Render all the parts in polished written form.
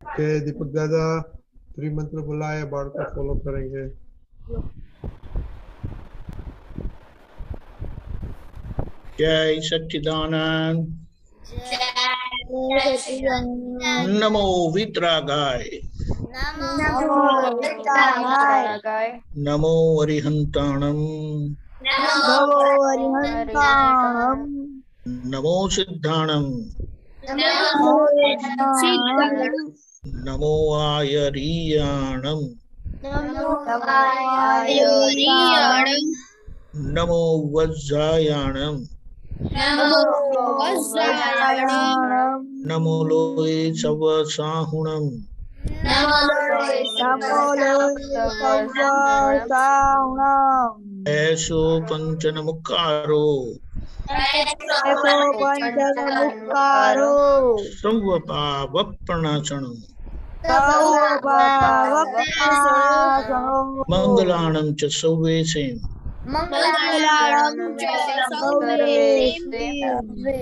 के दीपक दादा त्रिमंत्र बोला है, बाढ़ को फॉलो करेंगे। जय सच्चिदानंद। नमो वितरागाय। नमो अरिहंताणम। नमो सिद्धाणम। नमो आयरीयाणम। नमो वज्रायाणम। नमो लोये सवसाहुणम। ऐसो पंचन मुक्कारो। सर्वपावप्रणाशनम। मंगलाणं च सर्वेषां।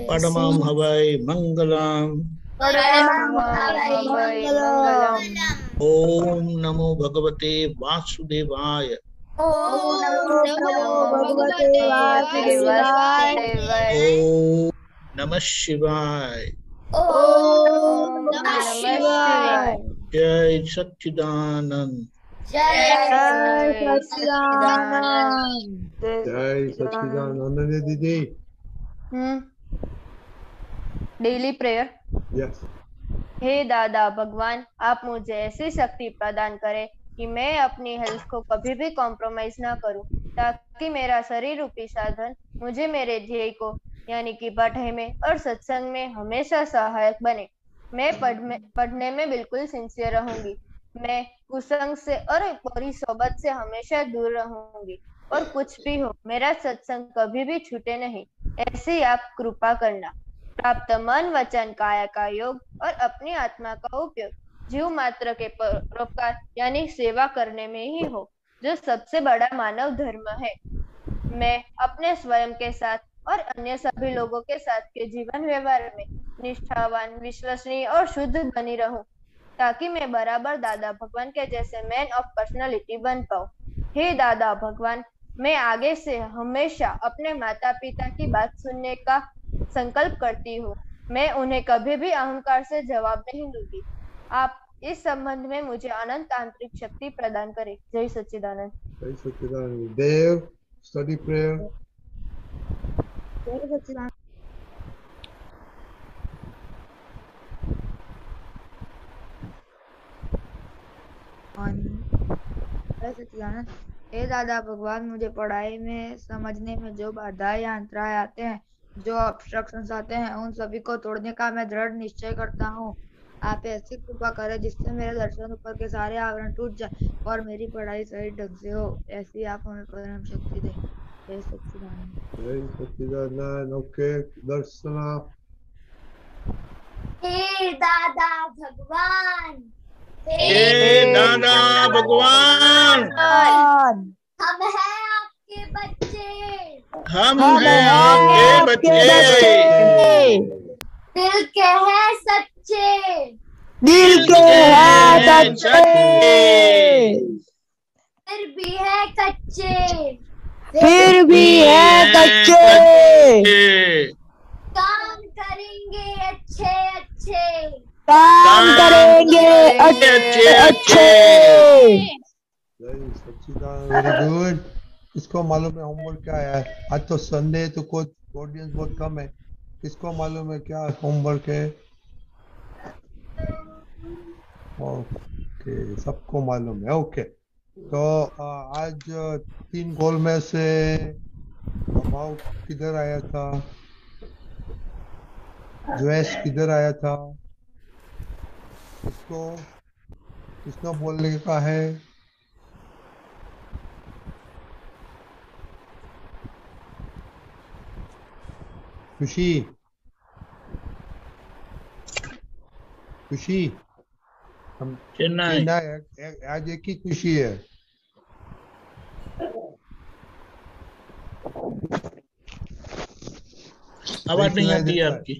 परमं हवै मंगलम्। ओम नमो भगवते वासुदेवाय। ओम नमः शिवाय। जय सच्चिदानंद। जय सच्चिदानंद दीदी। Daily prayer. यस। हे दादा भगवान, आप मुझे ऐसी शक्ति प्रदान करें कि मैं अपनी हेल्थ को कभी भी कॉम्प्रोमाइज ना करूं, ताकि मेरा शरीर रूपी साधन मुझे मेरे ध्येय को यानी कि पढ़ाई में और सत्संग में हमेशा सहायक बने। मैं पढ़ने में बिल्कुल सिंसियर रहूंगी। मैं कुसंग से और बुरी सोबत से हमेशा दूर रहूंगी, और कुछ भी हो मेरा सत्संग कभी भी छूटे नहीं, ऐसी आप कृपा करना। प्राप्त मन वचन काया का योग और अपनी आत्मा का उपयोग जीव मात्र के परोपकार यानी सेवा करने में ही हो, जो सबसे बड़ा मानव धर्म है। मैं अपने स्वयं के साथ और अन्य सभी लोगों के साथ के जीवन व्यवहार में निष्ठावान, विश्वसनीय और शुद्ध बनी रहूं, ताकि मैं बराबर दादा भगवान के जैसे मैन ऑफ पर्सनालिटी बन पाऊं। हे दादा भगवान, मैं आगे से हमेशा अपने माता पिता की बात सुनने का संकल्प करती हूँ। मैं उन्हें कभी भी अहंकार से जवाब नहीं दूंगी। आप इस संबंध में मुझे अनंत आंतरिक शक्ति प्रदान करें। जय सच्चिदानंद। जय सच्चिदानंद। देव स्टडी प्रेयर। जय सच्चिदानंद। हे दादा भगवान, मुझे पढ़ाई में समझने में जो बाधाएं या अंतराय आते हैं, जो ऑब्स्ट्रक्शंस आते हैं, उन सभी को तोड़ने का मैं दृढ़ निश्चय करता हूँ। आप ऐसी कृपा करें जिससे मेरे दर्शन ऊपर के सारे आवरण टूट जाए और मेरी पढ़ाई सही ढंग से हो। ऐसी आप हमें परम शक्ति दें। जय सच्चिदानंद। जय सच्चिदानंद। ओके, दर्शना। हे दादा भगवान, हे दादा भगवान, हम हैं आपके बच्चे। हम हैं आपके बच्चे। दिल के हैं सच्चे। दिल के हैं सच्चे। फिर भी है कच्चे। फिर भी है कच्चे। काम करेंगे अच्छे अच्छे। काम करेंगे अच्छे अच्छे। जय सच्चिदानंद। Very good. किसको मालूम है होमवर्क क्या है? आज तो संडे है, तो कोई ऑडियंस बहुत कम है। किसको मालूम है क्या होमवर्क है? ओके, सबको मालूम है। ओके, तो आज 3 गोल में से भाव किधर आया था? द्वेष किधर आया था? किसको बोलने का है? खुशी। हम चेन्नई। आज एक ही खुशी है। आवाज नहीं आती है आपकी।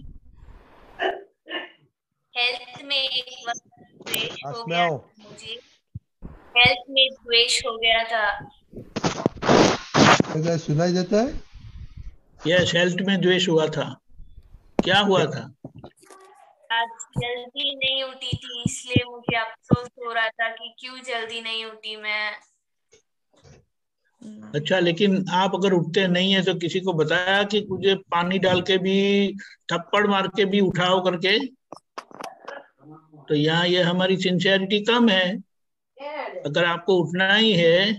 हेल्थ में एक वक्त हो पास में गया आओ। था मुझे, हेल्थ में द्वेष हो गया था। क्या सुनाई देता है? यस, हेल्थ में द्वेष हुआ था। क्या हुआ था? आज जल्दी नहीं उठी थी, इसलिए मुझे अफसोस हो रहा था कि क्यों जल्दी नहीं उठी मैं। अच्छा, लेकिन आप अगर उठते नहीं है तो किसी को बताया कि मुझे पानी डाल के भी, थप्पड़ मार के भी उठाओ करके? तो यहाँ ये हमारी सिंसियरिटी कम है। अगर आपको उठना ही है,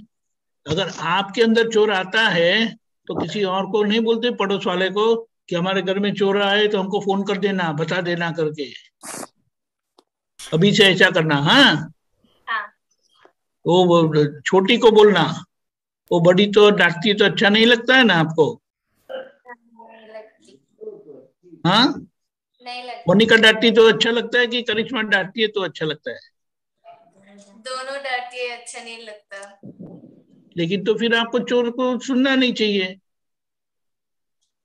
अगर आपके अंदर चोर आता है तो किसी और को नहीं बोलते, पड़ोस वाले को, कि हमारे घर में चोर आए तो हमको फोन कर देना, बता देना करके, अभी से ऐसा करना। हाँ, हाँ, वो छोटी को बोलना, वो बड़ी तो डांटती है तो अच्छा नहीं लगता है ना आपको? नहीं लगती, हाँ, नहीं लगती, मोनिका डांटती तो अच्छा लगता है कि करिश्मा डांटती है तो अच्छा लगता है? दोनों डांटती है, अच्छा नहीं लगता। लेकिन तो फिर आपको चोर को सुनना नहीं चाहिए।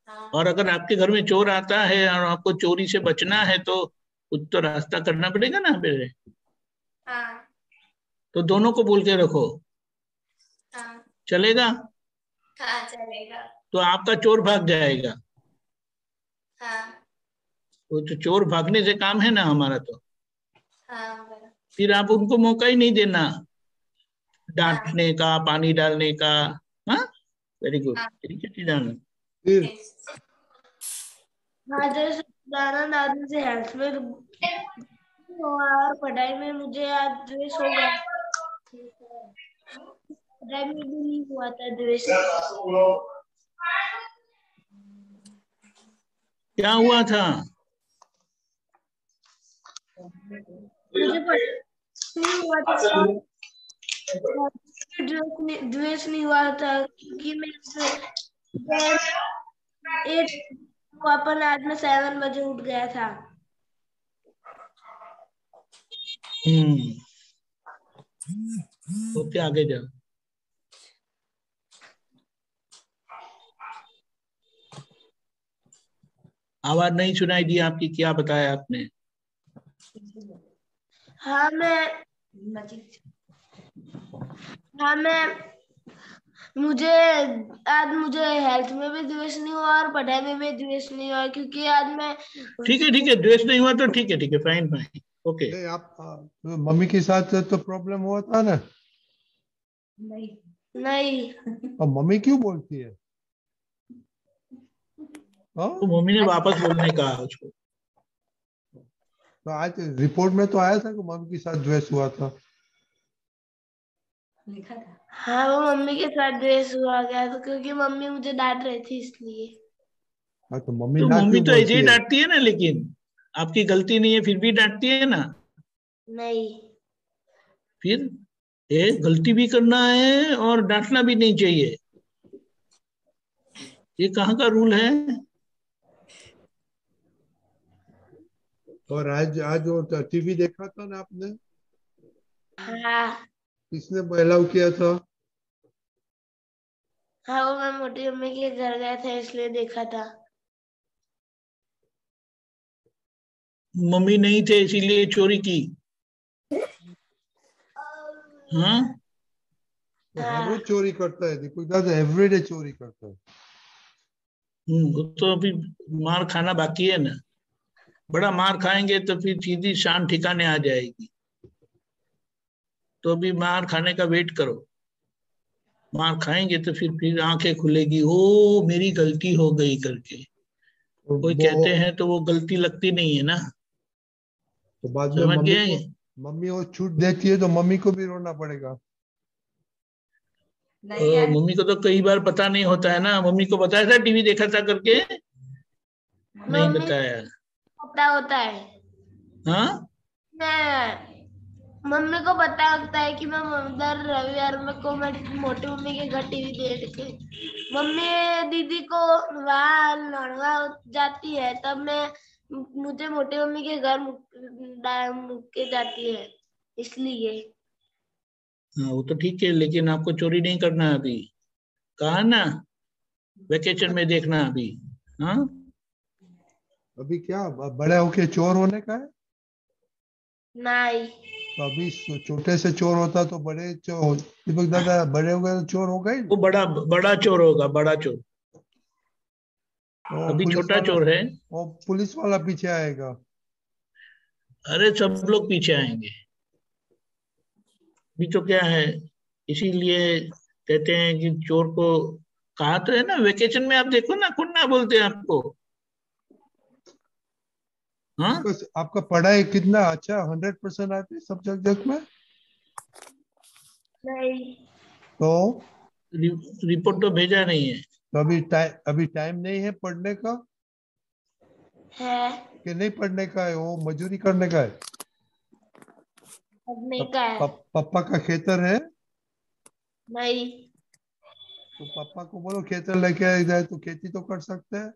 हाँ, और अगर आपके घर में चोर आता है और आपको चोरी से बचना है तो कुछ तो रास्ता करना पड़ेगा ना मेरे। हाँ, तो दोनों को बोल के रखो, हाँ, चलेगा? हाँ, चलेगा। तो आपका चोर भाग जाएगा। हाँ, वो तो चोर भागने से काम है ना हमारा तो। हाँ, बराबर। फिर आप उनको मौका ही नहीं देना हाँ, डांटने का, पानी डालने का। हाँ, वेरी गुड, हाँ, वेरी डन। फिर yes। हाँ, जैसे दाना दादी से हेल्थ में और पढ़ाई में मुझे आज द्वेष हो गया। पढ़ाई में भी नहीं हुआ था द्वेष। क्या हुआ था? मुझे पढ़ाई नहीं हुआ था, द्वेष नहीं हुआ था कि मैं 8 अपन आज मैं 7 बजे उठ गया था। ओके, आगे जाओ। आवाज नहीं सुनाई दी आपकी, क्या बताया आपने? हाँ मैं मुझे मुझे हेल्थ में भी द्वेष नहीं हुआ और पढ़ाई में भी द्वेष नहीं हुआ, क्योंकि आज मैं ठीक है, द्वेष नहीं हुआ तो ठीक है, फाइन फाइन, ओके। नहीं, आप मम्मी के साथ तो प्रॉब्लम हुआ था ना? नहीं। और मम्मी क्यों बोलती है? हाँ? तो मम्मी ने वापस बोलने कहा उसको। तो आज रिपोर्ट में तो आया था कि मम्मी के साथ द्वेष हुआ था। हाँ, वो मम्मी के साथ द्वेष हुआ गया था क्योंकि मम्मी मुझे डांट रही थी इसलिए। हाँ, तो मम्मी तो ना मम्मी क्यों तो ऐसे बोलती ही है? डांटती है ना, लेकिन आपकी गलती नहीं है फिर भी डांटती है ना। नहीं। फिर गलती भी करना है और डांटना भी नहीं चाहिए, ये कहाँ का रूल है? और आज आज वो टीवी देखा था ना आपने? हाँ, किसने अलाउ किया था? हाँ, वो मैं मोटी मम्मी के घर गया था इसलिए देखा था। मम्मी नहीं थे इसीलिए चोरी की? हाँ, वो हर रोज चोरी करता है, देखो एवरीडे चोरी करता है। वो तो अभी मार खाना बाकी है ना। बड़ा मार खाएंगे तो फिर सीधी शान ठिकाने आ जाएगी। तो अभी मार खाने का वेट करो, मार खाएंगे तो फिर आंखें खुलेगी, ओ मेरी गलती हो गई करके। कोई कहते हैं तो वो गलती लगती नहीं है ना, तो बाद में समझ गए? मम्मी वो छूट देती है तो मम्मी को भी रोना पड़ेगा। मम्मी को तो कई बार पता नहीं होता है ना। मम्मी को बताया था टीवी देखा था करके? नहीं मम्मी बताया। पता होता है। हाँ, मम्मी को पता होता है कि मैं दर रविवार मैं मोटी मम्मी के घर टीवी देख के मम्मी दीदी को वहाँ लड़वा जाती है, तब मैं मुझे मोटी मम्मी के घर मुक के जाती है इसलिए। हाँ, वो तो ठीक है, लेकिन आपको चोरी नहीं करना है अभी, कहा ना, वेकेशन में देखना अभी। हाँ, अभी क्या बड़े होके चोर होने का है? नहीं। तो अभी छोटे से चोर होता तो बड़े चोर, दीपक दादा बड़े हो गए तो चोर हो गए। वो बड़ा बड़ा चोर होगा, बड़ा चोर। वो अभी पुलिस छोटा वाला, चोर है। वो पुलिस वाला पीछे आएगा। अरे सब लोग पीछे आएंगे। अभी तो क्या है, इसीलिए कहते हैं कि चोर को, कहा तो है ना, वेकेशन में आप देखो ना, कुन्ना बोलते हैं आपको। हाँ, आपका पढ़ाई कितना अच्छा, 100% आती है सब सब्जेक्ट में? नहीं। तो रिपोर्ट तो भेजा नहीं है। तो अभी टाइम नहीं है पढ़ने का है। कि नहीं पढ़ने का है, वो मजदूरी करने का है? पढ़ने का है। पापा का खेतर है? नहीं। तो पापा को बोलो खेतर लेके आ जाए तो खेती तो कर सकते हैं।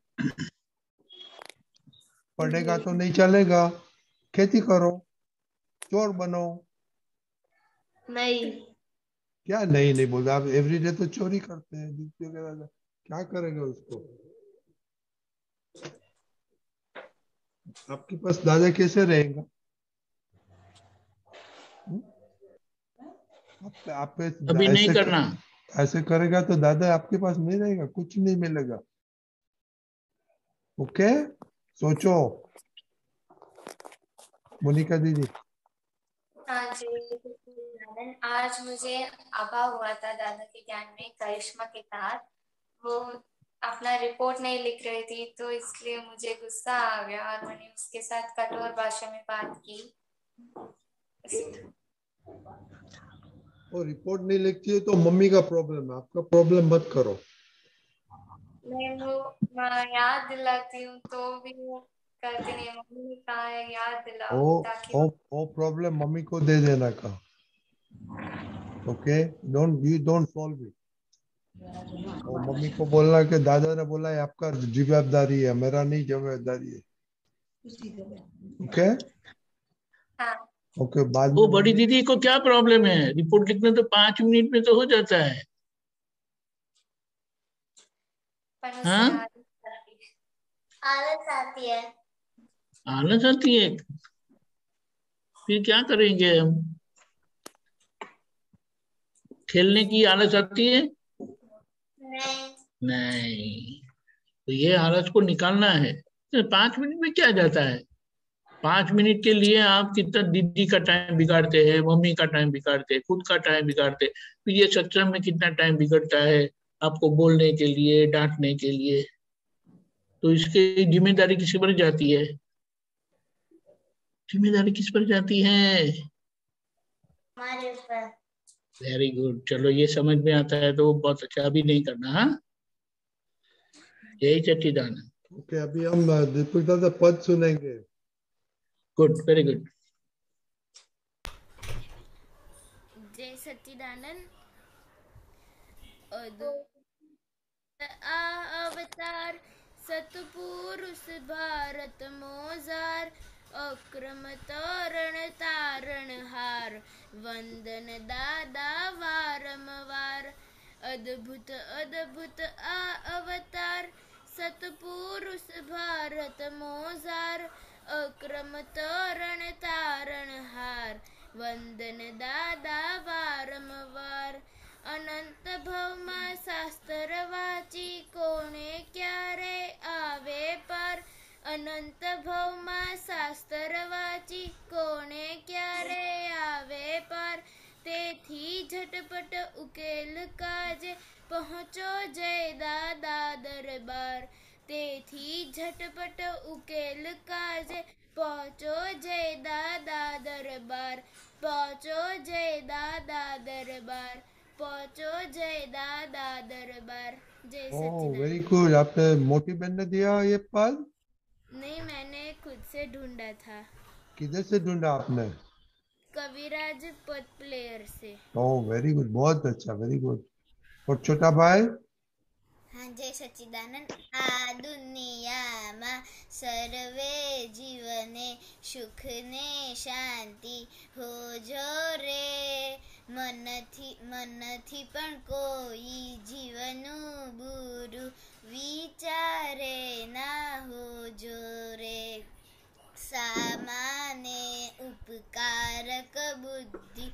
पढ़ेगा तो नहीं चलेगा, खेती करो, चोर बनो। नहीं। क्या नहीं नहीं बोलते आप, एवरीडे तो चोरी करते हैं दूसरे के दादा, क्या करेंगे उसको? आपके पास दादा कैसे रहेगा? आप अभी नहीं ऐसे करना। ऐसे करेगा तो दादा आपके पास नहीं रहेगा, कुछ नहीं मिलेगा। ओके, सोचो मोनिका दीदी। हाँ जी दादा, आज मुझे आभा हुआ था दादा के ज्ञान में करिश्मा के साथ। वो अपना रिपोर्ट नहीं लिख रही थी, तो इसलिए मुझे गुस्सा आ गया और मैंने उसके साथ कठोर भाषा में बात की। वो रिपोर्ट नहीं लिखती है तो मम्मी का प्रॉब्लम है, आपका प्रॉब्लम मत करो। मैं याद दिलाती हूँ तो भी वो करती नहीं है। मम्मी ने कहा है याद दिलाओ ओ ताकि ओ प्रॉब्लम मम्मी को दे देना का। Okay, don't solve it. और मम्मी को बोलना कि दादा ने बोला है आपका जिम्मेदारी है, मेरा नहीं जिम्मेदारी है। ओके हाँ। ओके, बाद वो में बड़ी मम्मी। दीदी को क्या प्रॉब्लम है? रिपोर्ट लिखने तो 5 मिनट में तो हो जाता है। पर उसे हाँ, आलस आती है। आलस आती है। फिर क्या करेंगे हम? खेलने की आलस आती है? नहीं। नहीं। तो ये आलस को निकालना है। तो 5 मिनट में क्या जाता है? 5 मिनट के लिए आप कितना दीदी का टाइम बिगाड़ते हैं, मम्मी का टाइम बिगाड़ते हैं, खुद का टाइम बिगाड़ते हैं, तो ये सत्संग में कितना टाइम बिगड़ता है आपको बोलने के लिए, डांटने के लिए। तो इसकी जिम्मेदारी किस पर जाती है? जिम्मेदारी किस पर जाती है? हमारे ऊपर। वेरी गुड, चलो ये समझ में आता है तो बहुत अच्छा। अभी नहीं करना। हाँ, यही सच्चिदानंद। ओके, अभी हम दीपक दादा पद सुनेंगे। Good, very good. जय सच्चिदानंद। अवतार सतपुरुष भारत मोजार, अक्रम तोरण तारण हार, वंदन दादा वारंवार। अद्भुत अद्भुत अवतार सतपुरुष भारत मोजार, अक्रम तोरण तारण हार, वंदन दादा वारंवार। अनंत भवमा शास्त्र वाची, कोणे क्यारे आवे पार। अनंत भवमा शास्त्र वाची, कोणे क्यारे आवे पार। तेथी झटपट उकेल काजे, पहुँचो जय दादा दरबार। तेथी झटपट उकेल काजे, पहुँचो जय दादा दरबार। पहुँचो जय दादा दरबार। पहुँचो जय दादा दरबार। जय ओह सच्चिदानंद। वेरी गुड, आपने मोटी बहन ने दिया ये पद? नहीं, मैंने खुद से ढूंढा था। किधर से ढूंढा आपने? कविराज पद प्लेयर से। ओह वेरी गुड, बहुत अच्छा, वेरी गुड। और छोटा भाई? हाँ जय सच्चिदानंद। आ दुनियाમાં સર્વે જીવને સુખ ને શાંતિ હોજો રે, મનથી પણ કોઈ જીવનું બુરું વિચારે ના હોજો રે। સામાને उपकारक बुद्धि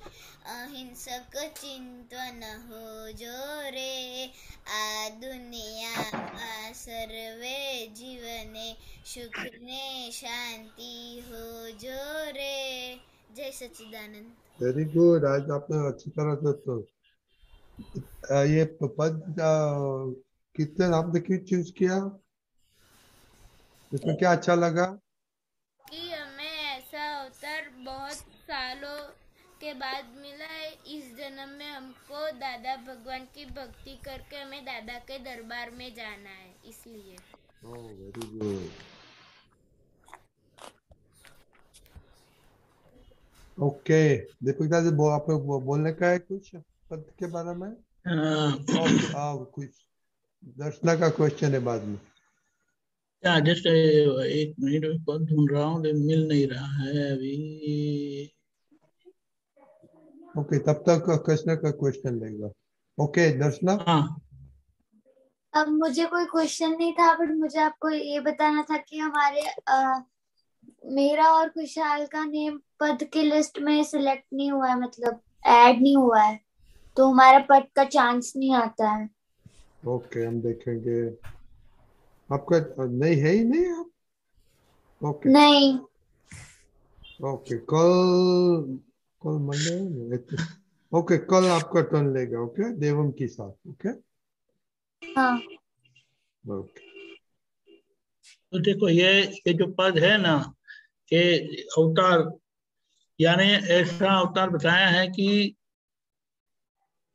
अहिंसक चिंतन हो जो रे आ दुनिया आ सर्वे जीवने सुख ने शांति हो जो रे। जय सच्चिदानंद। वेरी गुड, आज आपने अच्छी तरह से तो ये पद कितने आपने क्यों चूज किया, इसमें क्या अच्छा लगा? कि हमें ऐसा अवतार बहुत सालों के बाद मिला है। इस जन्म में हमको दादा भगवान की भक्ति करके हमें दादा के दरबार में जाना है, इसलिए। Oh very good. Okay, Deepika ji आप लोग बोलने का है कुछ पद के बारे में? कुछ दर्शना का क्वेश्चन है बाद में। जस्ट एक मिनट में पद ढूंढ रहा हूँ, मिल नहीं रहा है अभी। ओके, तब तक कृष्ण का क्वेश्चन लेगा। ओके दर्शना। हाँ, अब मुझे कोई क्वेश्चन नहीं था, बट मुझे आपको ये बताना था कि हमारे मेरा और खुशहाल का नेम पद की लिस्ट में सिलेक्ट नहीं हुआ है, मतलब ऐड नहीं हुआ है, तो हमारा पद का चांस नहीं आता है। ओके, हम देखेंगे। आपका नहीं है ही नहीं आप? ओके नहीं। ओके, कल मंडे। ओके, कल आपका टर्न लेगा। ओके, देवम के साथ। ओके हाँ। ओके, तो देखो ये जो पद है ना, कि अवतार, यानी ऐसा अवतार बताया है कि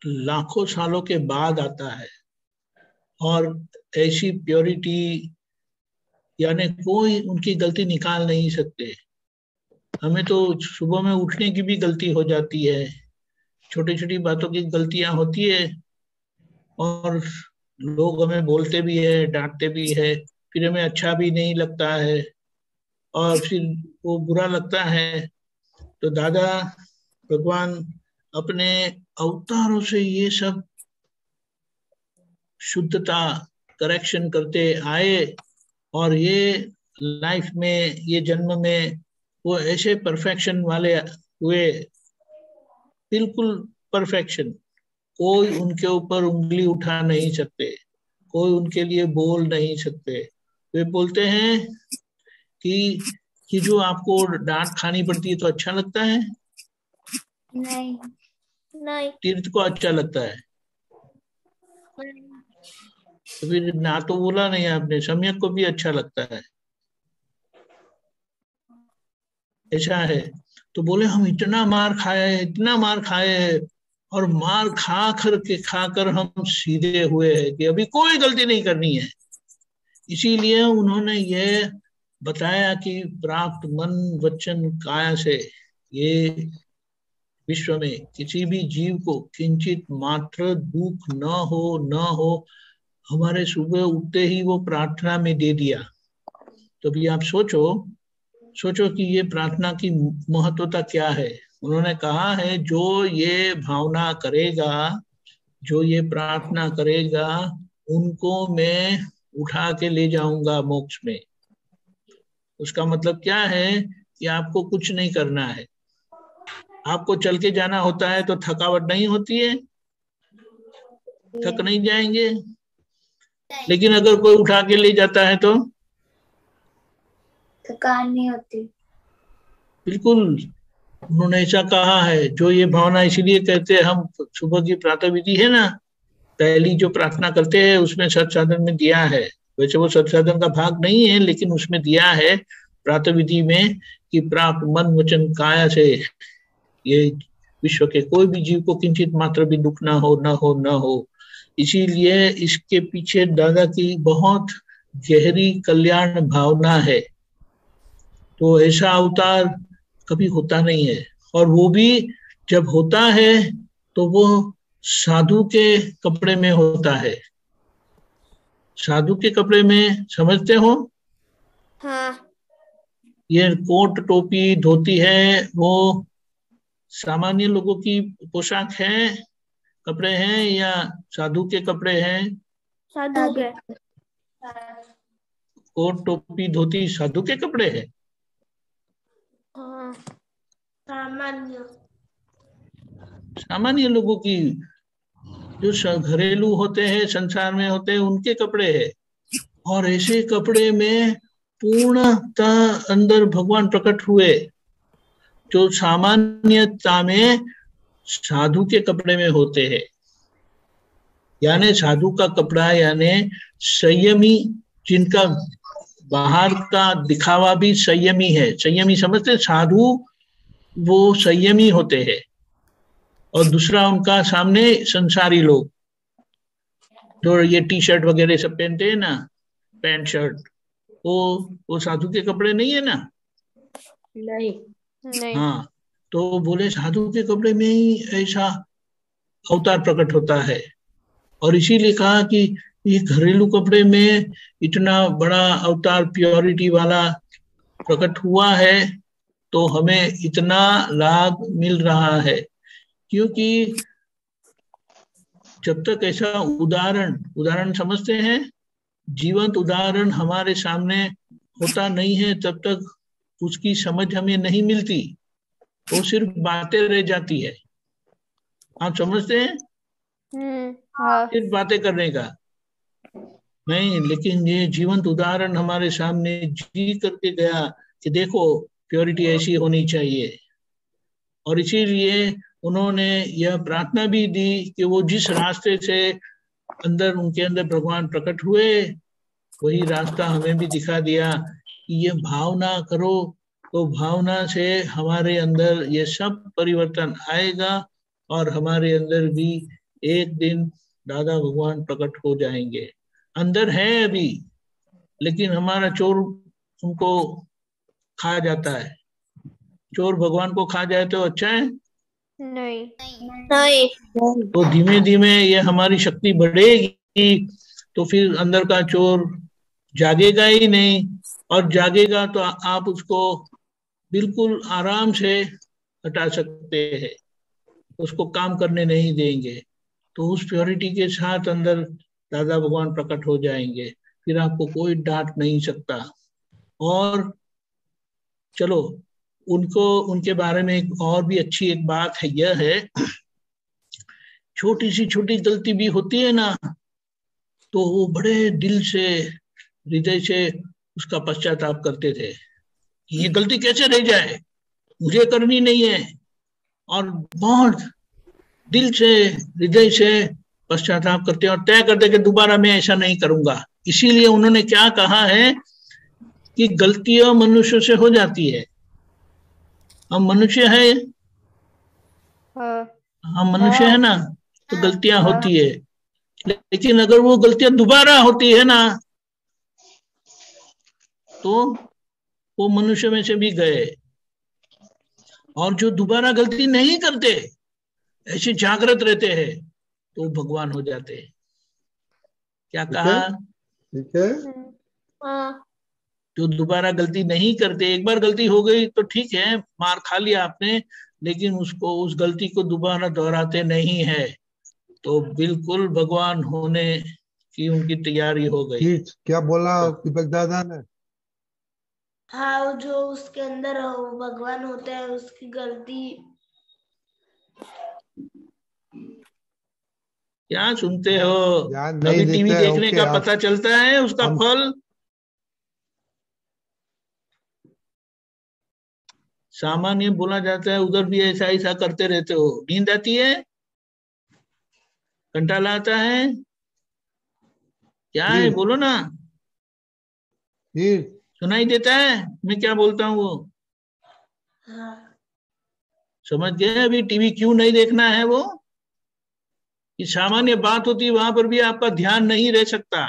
लाखों सालों के बाद आता है, और ऐसी प्योरिटी, यानी कोई उनकी गलती निकाल नहीं सकते। हमें तो सुबह में उठने की भी गलती हो जाती है, छोटी छोटी बातों की गलतियां होती है, और लोग हमें बोलते भी है, डांटते भी है, फिर हमें अच्छा भी नहीं लगता है, और फिर वो बुरा लगता है। तो दादा भगवान अपने अवतारों से ये सब शुद्धता करेक्शन करते आए, और ये लाइफ में, ये जन्म में वो ऐसे परफेक्शन वाले हुए, बिल्कुल परफेक्शन। कोई उनके ऊपर उंगली उठा नहीं सकते, कोई उनके लिए बोल नहीं सकते। वे बोलते हैं कि ये जो आपको डांट खानी पड़ती है तो अच्छा लगता है? नहीं। नहीं। तीर्थ को अच्छा लगता है? तो फिर ना तो बोला नहीं आपने, सम्यक को भी अच्छा लगता है, ऐसा है। तो बोले हम इतना मार खाए, इतना मार खाए हैं, और मार खाकर हम सीधे हुए हैं कि अभी कोई गलती नहीं करनी है। इसीलिए उन्होंने ये बताया कि प्राप्त मन वचन काया से ये विश्व में किसी भी जीव को किंचित मात्र दुख न हो। हमारे सुबह उठते ही वो प्रार्थना में दे दिया। तो भी आप सोचो कि ये प्रार्थना की महत्वता क्या है। उन्होंने कहा है जो ये भावना करेगा, जो ये प्रार्थना करेगा, उनको मैं उठा के ले जाऊंगा मोक्ष में। उसका मतलब क्या है कि आपको कुछ नहीं करना है। आपको चल के जाना होता है तो थकावट नहीं होती है, थक नहीं जाएंगे। लेकिन अगर कोई उठा के ले जाता है तो थकान नहीं होती। बिल्कुल, उन्होंने ऐसा कहा है। जो ये भावना, इसीलिए कहते हैं हम सुबह की प्रातः विधि है ना, पहली जो प्रार्थना करते हैं उसमें सत्साधन में दिया है। वैसे वो सत्साधन का भाग नहीं है, लेकिन उसमें दिया है प्रातः विधि में कि प्राप्त मन वचन काया से ये विश्व के कोई भी जीव को किंचित मात्र भी दुख ना हो। इसीलिए इसके पीछे दादा की बहुत गहरी कल्याण भावना है। तो ऐसा अवतार कभी होता नहीं है, और वो भी जब होता है तो वो साधु के कपड़े में होता है। साधु के कपड़े में, समझते हो? हाँ। ये कोट टोपी धोती है, वो सामान्य लोगों की पोशाक है, कपड़े हैं, या साधु के कपड़े हैं? साधु के। कोट टोपी धोती साधु के कपड़े हैं। हाँ। सामान्य सामान्य लोगों की, जो घरेलू होते हैं, संसार में होते हैं, उनके कपड़े हैं। और ऐसे कपड़े में पूर्णतः अंदर भगवान प्रकट हुए, जो सामान्यता में साधु के कपड़े में होते हैं। यानी साधु का कपड़ा यानी संयमी, जिनका बाहर का दिखावा भी संयमी है। संयमी समझते, साधु वो संयमी होते हैं। और दूसरा उनका सामने संसारी लोग, जो ये टी शर्ट वगैरह सब पहनते हैं ना, पैंट शर्ट, वो साधु के कपड़े नहीं है ना। नहीं हाँ, तो बोले साधु के कपड़े में ही ऐसा अवतार प्रकट होता है। और इसीलिए कहा कि ये घरेलू कपड़े में इतना बड़ा अवतार प्योरिटी वाला प्रकट हुआ है, तो हमें इतना लाभ मिल रहा है। क्योंकि जब तक ऐसा उदाहरण समझते हैं, जीवंत उदाहरण हमारे सामने होता नहीं है, तब तक उसकी समझ हमें नहीं मिलती। वो सिर्फ बातें रह जाती है। आप समझते हैं? हाँ। सिर्फ बातें करने का नहीं, लेकिन ये जीवंत उदाहरण हमारे सामने जी करके गया कि देखो प्योरिटी ऐसी होनी चाहिए। और इसीलिए उन्होंने यह प्रार्थना भी दी कि वो जिस रास्ते से उनके अंदर भगवान प्रकट हुए, वही रास्ता हमें भी दिखा दिया कि ये भावना करो, तो भावना से हमारे अंदर ये सब परिवर्तन आएगा और हमारे अंदर भी एक दिन दादा भगवान प्रकट हो जाएंगे। अंदर है अभी, लेकिन हमारा चोर उनको खा जाता है। चोर भगवान को खा जाए तो अच्छा है? नहीं तो धीमे धीमे ये हमारी शक्ति बढ़ेगी, तो फिर अंदर का चोर जागेगा ही नहीं। और जागेगा तो आप उसको बिल्कुल आराम से हटा सकते हैं, उसको काम करने नहीं देंगे। तो उस प्योरिटी के साथ अंदर दादा भगवान प्रकट हो जाएंगे, फिर आपको कोई डांट नहीं सकता। और चलो, उनके बारे में एक और भी अच्छी एक बात है, यह है छोटी सी छोटी गलती भी होती है ना, तो वो बड़े दिल से, हृदय से उसका पश्चाताप करते थे। ये गलती कैसे रह जाए, मुझे करनी नहीं है। और बहुत दिल से, हृदय से पश्चाताप करते और तय करते कि दोबारा मैं ऐसा नहीं करूंगा। इसीलिए उन्होंने क्या कहा है कि गलतियां मनुष्य से हो जाती है। हम मनुष्य है, हम मनुष्य है ना, तो गलतियां होती है। लेकिन अगर वो गलतियां दोबारा होती है ना, तो वो मनुष्य में से भी गए। और जो दोबारा गलती नहीं करते, ऐसे जागृत रहते हैं, तो भगवान हो जाते हैं। क्या कहा? ठीक है। जो दोबारा गलती नहीं करते, एक बार गलती हो गई तो ठीक है, मार खा लिया आपने, लेकिन उस गलती को दोबारा दोहराते नहीं है, तो बिल्कुल भगवान होने की उनकी तैयारी हो गई। क्या बोला दीपक दादा ने? हाँ, जो उसके अंदर भगवान होता है, उसकी गलती। क्या सुनते हो? नहीं अभी टीवी देते, देखने का पता चलता है उसका फल। सामान्य बोला जाता है, उधर भी ऐसा ऐसा करते रहते हो। नींद आती है, कंटाला आता है, क्या है बोलो ना। सुनाई देता है मैं क्या बोलता हूँ? वो समझ गए अभी टीवी क्यों नहीं देखना है? वो कि सामान्य बात होती है, वहां पर भी आपका ध्यान नहीं रह सकता।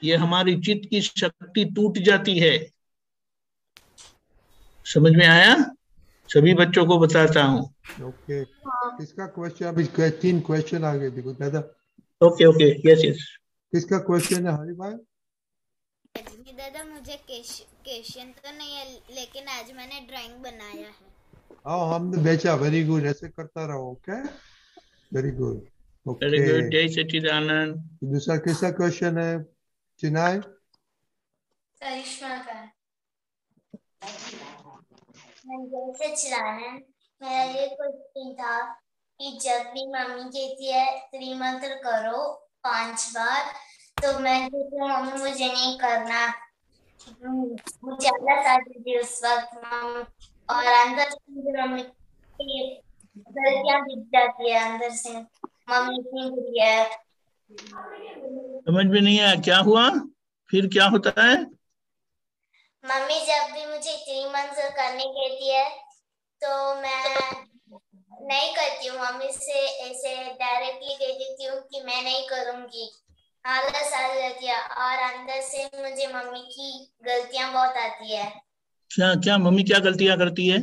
ये हमारी चित्त की शक्ति टूट जाती है। समझ में आया? सभी बच्चों को बताता हूँ। ओके। किसका क्वेश्चन? अभी 3 क्वेश्चन आ गए, देखो दादा। Okay okay, yes yes. किसका क्वेश्चन है हरि भाई? दादा मुझे क्वेश्चन तो नहीं है, लेकिन आज मैंने ड्राइंग बनाया है। हाँ, हमने बेचा। वेरी गुड, ऐसे करता रहो। Okay, very good. Very good, जय सच्चिदानंद। दूसरा किसका क्वेश्चन है? चिनाई? करिश्मा का। जैसे चिरानंद, मेरा ये क्वेश्चन था कि जब भी मम्मी कहती है त्रिमंत्र करो 5 बार, तो मैं कहती हूँ मम्मी मुझे नहीं करना, मुझे आलस आ जाती है उस वक्त मम्मी, और अंदर से मुझे मम्मी की गलतियां दिख जाती है अंदर से, मम्मी इतनी बुरी है। समझ में नहीं आया क्या हुआ, फिर क्या होता है? मम्मी जब भी मुझे त्रिमंत्र करने कहती है तो मैं नहीं करती हूँ, मम्मी से ऐसे डायरेक्टली कह देती हूँ कि मैं नहीं करूंगी, आलस आ जाती है और अंदर से मुझे मम्मी की गलतियां बहुत आती है। क्या क्या मम्मी क्या गलतियां करती है?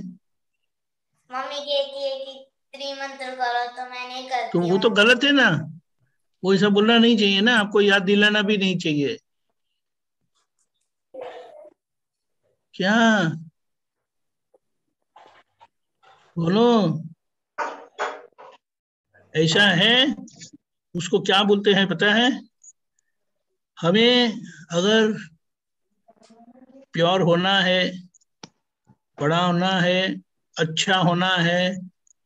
मम्मी कहती है कि त्रिमंत्र करो तो मैं नहीं तो करती वो तो हूँ। गलत है ना, वो ऐसा बोलना नहीं चाहिए ना, आपको याद दिलाना भी नहीं चाहिए। क्या बोलो, ऐसा है। उसको क्या बोलते हैं पता है? हमें अगर प्योर होना है, बड़ा होना है, अच्छा होना है,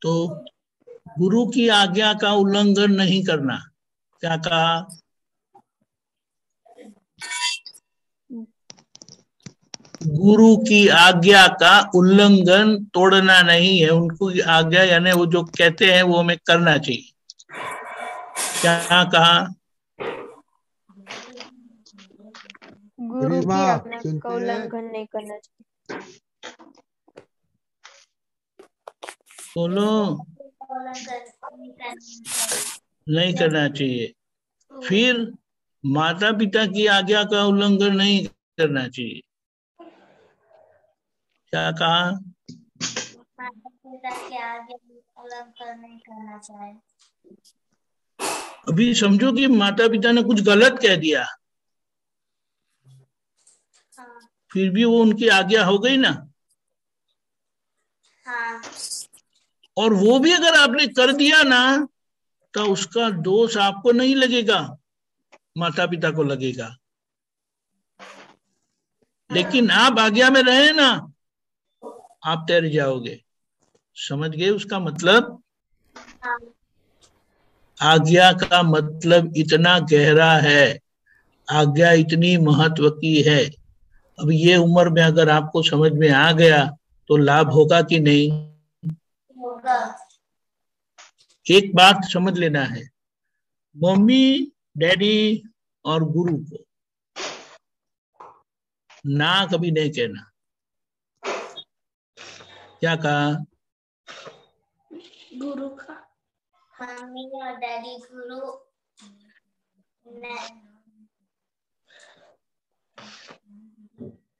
तो गुरु की आज्ञा का उल्लंघन नहीं करना। क्या कहा? गुरु की आज्ञा का उल्लंघन तोड़ना नहीं है, उनको आज्ञा यानी वो जो कहते हैं वो हमें करना चाहिए। क्या कहा? गुरु की गरिमा आज्ञा का सुनते हैं? उल्लंघन नहीं करना चाहिए। बोलो, नहीं करना चाहिए। फिर माता पिता की आज्ञा का उल्लंघन नहीं करना चाहिए। क्या कहा? माता पिता के आगे उल्लंघन नहीं करना चाहिए। अभी समझो कि माता पिता ने कुछ गलत कह दिया, हाँ। फिर भी वो उनकी आज्ञा हो गई ना। हाँ। और वो भी अगर आपने कर दिया ना, तो उसका दोष आपको नहीं लगेगा, माता पिता को लगेगा। लेकिन आप आज्ञा में रहे ना, आप तैर जाओगे। समझ गए उसका मतलब? हाँ। आज्ञा का मतलब इतना गहरा है, आज्ञा इतनी महत्व की है। अब ये उम्र में अगर आपको समझ में आ गया तो लाभ होगा कि नहीं? होगा। एक बात समझ लेना है, मम्मी डैडी और गुरु को ना कभी नहीं कहना। क्या कहा? गुरु का मम्मी और डैडी गुरु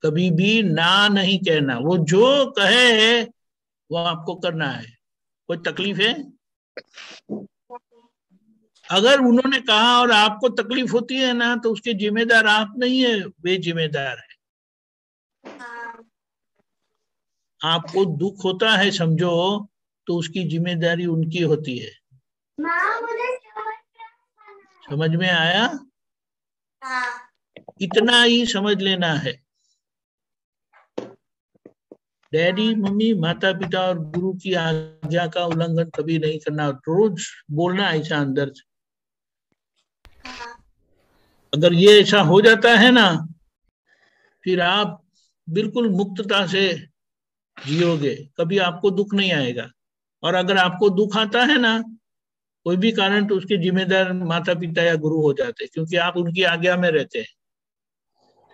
कभी भी ना नहीं कहना, वो जो कहे वो आपको करना है। कोई तकलीफ है? अगर उन्होंने कहा और आपको तकलीफ होती है ना, तो उसके जिम्मेदार आप नहीं है, वे जिम्मेदार है। हाँ। आपको दुख होता है समझो, तो उसकी जिम्मेदारी उनकी होती है। समझ में आया? हाँ। इतना ही समझ लेना है। डैडी मम्मी माता पिता और गुरु की आज्ञा का उल्लंघन कभी नहीं करना, रोज बोलना ऐसा अंदर से। अगर ये ऐसा हो जाता है ना, फिर आप बिल्कुल मुक्तता से जियोगे, कभी आपको दुख नहीं आएगा। और अगर आपको दुख आता है ना कोई भी कारण, तो उसके जिम्मेदार माता पिता या गुरु हो जाते हैं, क्योंकि आप उनकी आज्ञा में रहते हैं।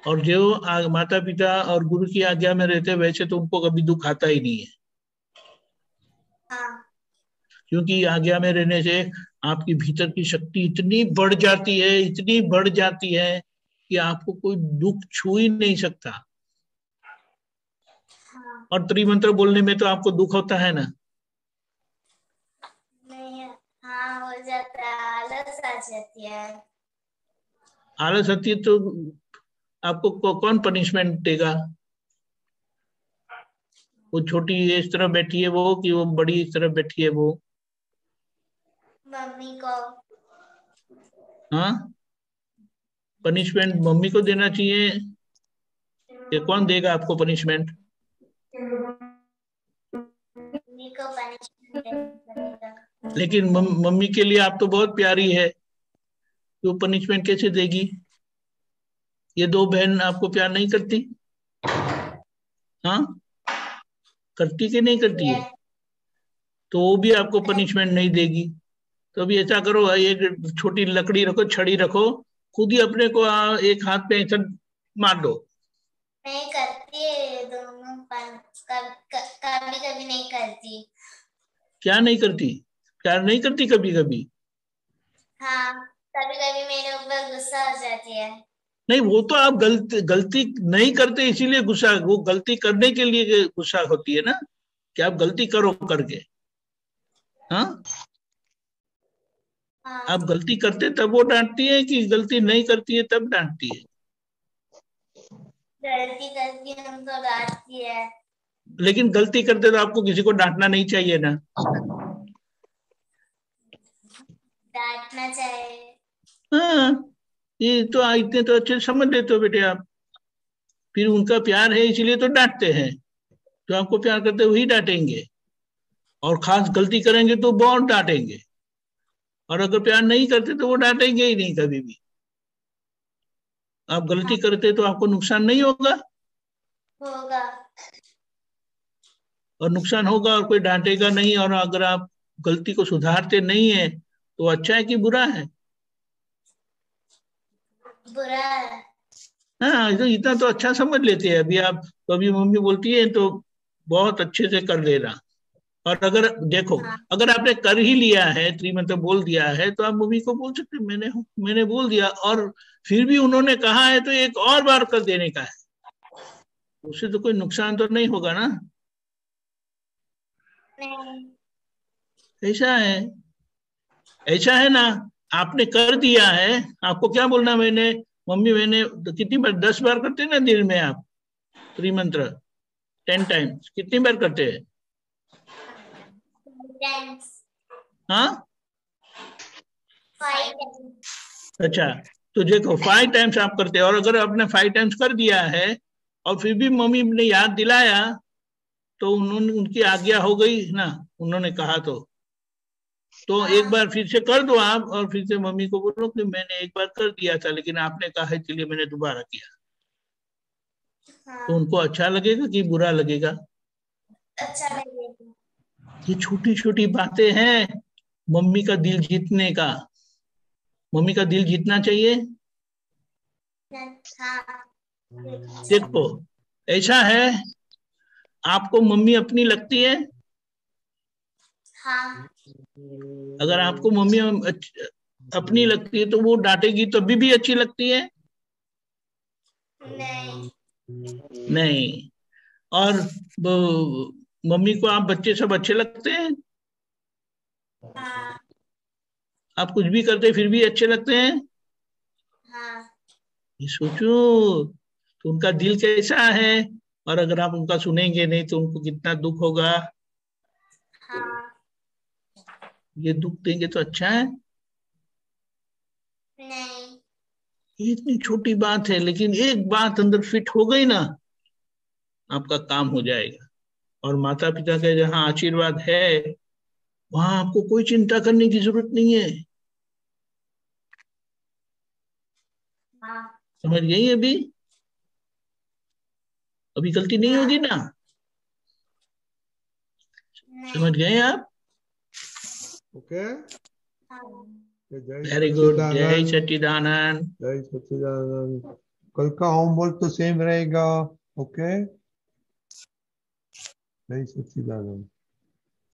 और जो माता पिता और गुरु की आज्ञा में रहते हैं, वैसे तो उनको कभी दुख आता ही नहीं है। हाँ। क्योंकि आज्ञा में रहने से आपकी भीतर की शक्ति इतनी बढ़ जाती है, इतनी बढ़ जाती है कि आपको कोई दुख छू ही नहीं सकता। हाँ। और त्रिमंत्र बोलने में तो आपको दुख होता है ना? नहीं। हाँ, हो जाता है, आलस आ जाती है। आलस आती है तो आपको कौन पनिशमेंट देगा? वो छोटी इस तरह बैठी है वो, कि वो बड़ी इस तरह बैठी है वो? मम्मी को। हाँ, पनिशमेंट मम्मी को देना चाहिए कि कौन देगा आपको पनिशमेंट? को पनिशमेंट लेकिन मम्मी के लिए आप तो बहुत प्यारी है, तो पनिशमेंट कैसे देगी? ये दो बहन आपको प्यार नहीं करती? हाँ, करती कि नहीं करती है? तो वो भी आपको पनिशमेंट नहीं देगी। तो अभी ऐसा करो, एक छोटी लकड़ी रखो, छड़ी रखो, खुद ही अपने को एक हाथ पे ऐसा मार दो। नहीं करती है दोनों, कभी कभी नहीं करती। क्या नहीं करती? प्यार नहीं करती कभी कभी? हाँ, कभी कभी मेरे ऊपर गुस्सा हो जाती है। नहीं, वो तो आप गलती नहीं करते इसीलिए गुस्सा, वो गलती करने के लिए गुस्सा होती है ना, कि आप गलती करो करके। हाँ, आप गलती करते तब वो डांटती है, कि गलती नहीं करती है तब डांटती है? गलती करती है तो डांटती है। लेकिन गलती करते तो आपको किसी को डांटना नहीं चाहिए ना? डांटना चाहिए। हाँ, ये तो इतने तो अच्छे समझ लेते हो बेटे आप। फिर उनका प्यार है इसलिए तो डांटते हैं, जो आपको प्यार करते वही डांटेंगे, और खास गलती करेंगे तो बहुत डांटेंगे, और अगर प्यार नहीं करते तो वो डांटेंगे ही नहीं कभी भी। आप गलती करते तो आपको नुकसान नहीं होगा? होगा। और नुकसान होगा, और कोई डांटेगा नहीं, और अगर आप गलती को सुधारते नहीं है तो अच्छा है कि बुरा है? बुरा है। हाँ, तो इतना तो अच्छा समझ लेते हैं अभी आप। तो अभी मम्मी बोलती है तो बहुत अच्छे से कर लेना। और अगर देखो, अगर आपने कर ही लिया है, मतलब बोल दिया है, तो आप मम्मी को बोल सकते मैंने बोल दिया, और फिर भी उन्होंने कहा है तो एक और बार कर देने का है, उससे तो कोई नुकसान तो नहीं होगा ना? नहीं। ऐसा है ना, आपने कर दिया है, आपको क्या बोलना, मैंने कितनी बार, 10 बार करते हैं ना दिन में आप त्रिमंत्र? 10 टाइम्स कितनी बार करते हैं? हाँ, 5 टाइम्स। अच्छा, तो देखो 5 टाइम्स आप करते हैं, और अगर आपने 5 टाइम्स कर दिया है और फिर भी मम्मी ने याद दिलाया, तो उनकी आज्ञा हो गई ना, उन्होंने कहा तो एक बार फिर से कर दो आप, और फिर से मम्मी को बोलो कि मैंने एक बार कर दिया था लेकिन आपने कहा है इसलिए मैंने दोबारा किया। तो उनको अच्छा लगेगा कि बुरा लगेगा? अच्छा लगेगा। ये छोटी छोटी बातें हैं मम्मी का दिल जीतने का। मम्मी का दिल जीतना चाहिए। देखो, ऐसा है, आपको मम्मी अपनी लगती है? हाँ। अगर आपको मम्मी अपनी लगती है तो वो डांटेगी तभी भी अच्छी लगती है? नहीं। नहीं। और मम्मी को आप बच्चे सब अच्छे लगते हैं? हाँ। आप कुछ भी करते फिर भी अच्छे लगते हैं? हाँ। ये सोचो, तो उनका दिल कैसा है, और अगर आप उनका सुनेंगे नहीं तो उनको कितना दुख होगा। हाँ। ये दुख देंगे तो अच्छा है? नहीं। ये इतनी छोटी बात है, लेकिन एक बात अंदर फिट हो गई ना, आपका काम हो जाएगा। और माता पिता का जहाँ आशीर्वाद है वहां आपको कोई चिंता करने की जरूरत नहीं है। हाँ। समझ गई? अभी गलती नहीं होगी ना? समझ गए आप? Okay, very good. जय सच्चिदानंद। जय सच्चिदानंद। कल का होमवर्क तो सेम रहेगा। ओके, जय सच्चिदानंद।